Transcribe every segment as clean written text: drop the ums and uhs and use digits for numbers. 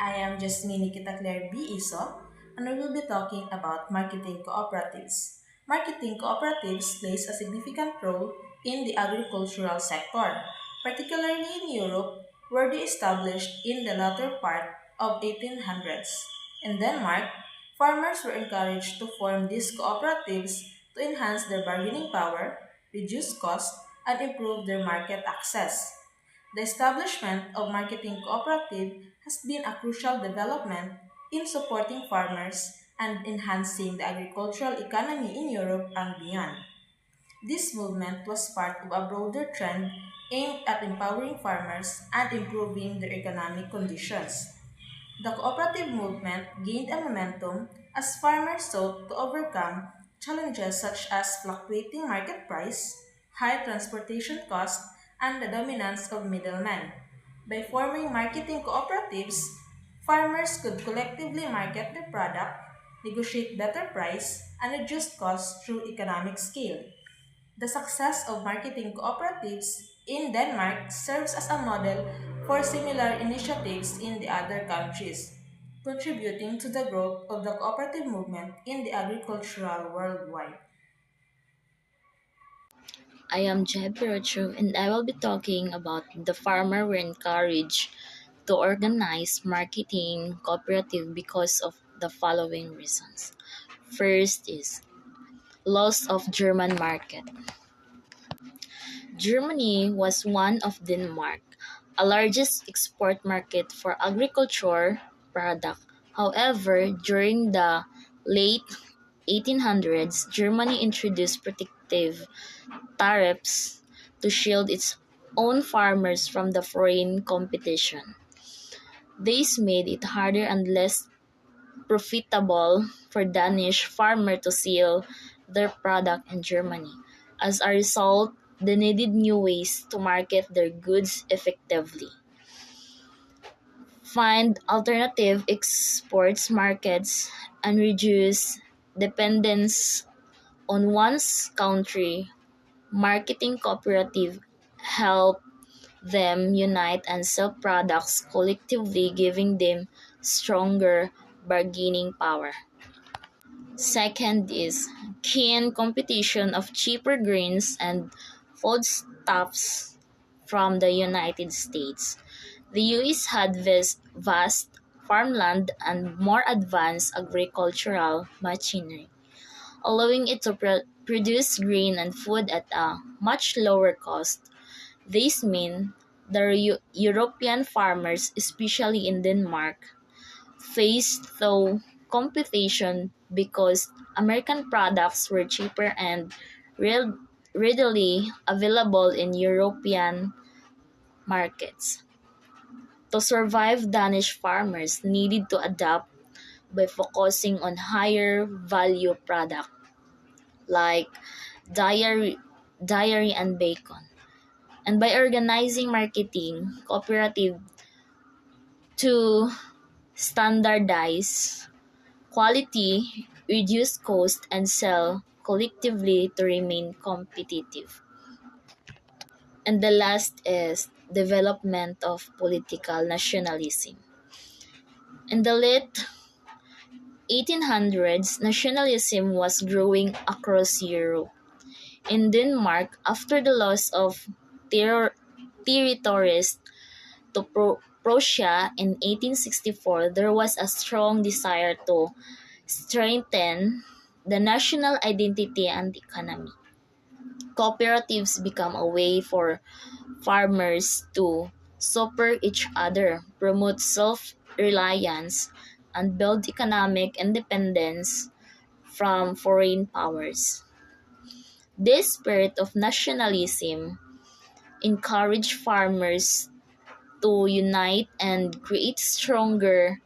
I am Jasmine Kitacler B. Iso, and we will be talking about marketing cooperatives. Marketing cooperatives plays a significant role in the agricultural sector, particularly in Europe, where they established in the latter part of 1800s. In Denmark, farmers were encouraged to form these cooperatives to enhance their bargaining power, reduce costs, and improve their market access. The establishment of marketing cooperative has been a crucial development in supporting farmers and enhancing the agricultural economy in Europe and beyond. This movement was part of a broader trend aimed at empowering farmers and improving their economic conditions. The cooperative movement gained a momentum as farmers sought to overcome challenges such as fluctuating market price, high transportation costs, and the dominance of middlemen. By forming marketing cooperatives, farmers could collectively market their product, negotiate better price, and reduce costs through economic scale. The success of marketing cooperatives in Denmark serves as a model for similar initiatives in the other countries, contributing to the growth of the cooperative movement in the agricultural worldwide. I am Jeb Pirocho and I will be talking about the farmer were encouraged to organize marketing cooperative because of the following reasons. First is loss of German market. Germany was one of Denmark, a largest export market for agriculture product. However, during the late 1800s, Germany introduced protective tariffs to shield its own farmers from the foreign competition. This made it harder and less profitable for Danish farmers to sell their product in Germany. As a result, they needed new ways to market their goods effectively. Find alternative exports markets and reduce dependence on one's country. Marketing cooperative help them unite and sell products collectively, giving them stronger bargaining power. Second is keen competition of cheaper grains and foodstuffs from the United States. The US had vast farmland and more advanced agricultural machinery, allowing it to produce grain and food at a much lower cost. This means the European farmers, especially in Denmark, faced though competition because American products were cheaper and real- readily available in European markets. To survive, Danish farmers needed to adapt by focusing on higher value products like dairy, dairy and bacon, and by organizing marketing cooperative to standardize quality, reduce cost, and sell collectively to remain competitive. And the last is development of political nationalism. In the late 1800s, nationalism was growing across Europe. In Denmark, after the loss of territories to Prussia in 1864, there was a strong desire to strengthen the national identity and economy. Cooperatives become a way for farmers to support each other, promote self-reliance, and build economic independence from foreign powers. This spirit of nationalism encouraged farmers to unite and create stronger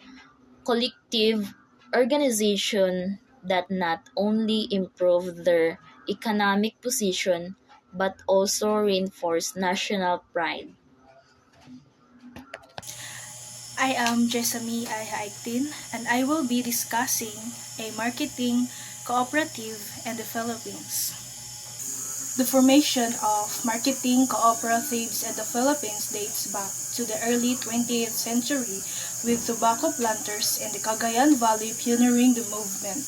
collective organization that not only improve their economic position but also reinforce national pride. I am Jessamine Aihaigtin and I will be discussing a marketing cooperative in the Philippines. The formation of marketing cooperatives in the Philippines dates back to the early 20th century with tobacco planters in the Cagayan Valley pioneering the movement.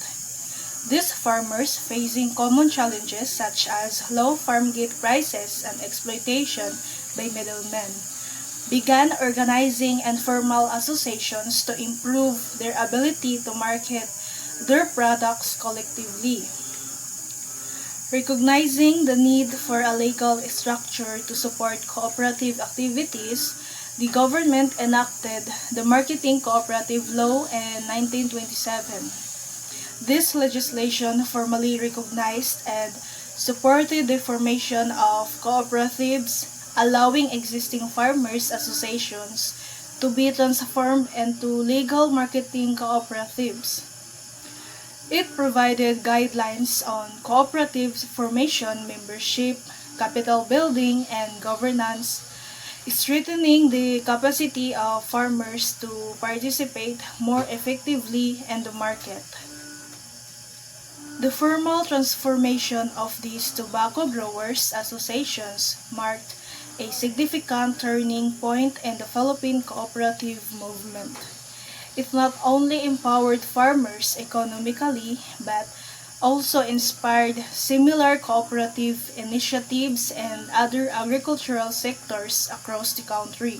These farmers, facing common challenges such as low farm gate prices and exploitation by middlemen, began organizing informal associations to improve their ability to market their products collectively. Recognizing the need for a legal structure to support cooperative activities, the government enacted the Marketing Cooperative Law in 1927. This legislation formally recognized and supported the formation of cooperatives, allowing existing farmers' associations to be transformed into legal marketing cooperatives. It provided guidelines on cooperative formation, membership, capital building, and governance, strengthening the capacity of farmers to participate more effectively in the market. The formal transformation of these tobacco growers' associations marked a significant turning point in the Philippine cooperative movement. It not only empowered farmers economically but also inspired similar cooperative initiatives in other agricultural sectors across the country.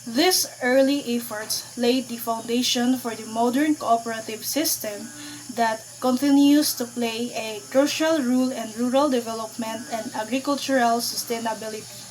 These early efforts laid the foundation for the modern cooperative system that continues to play a crucial role in rural development and agricultural sustainability.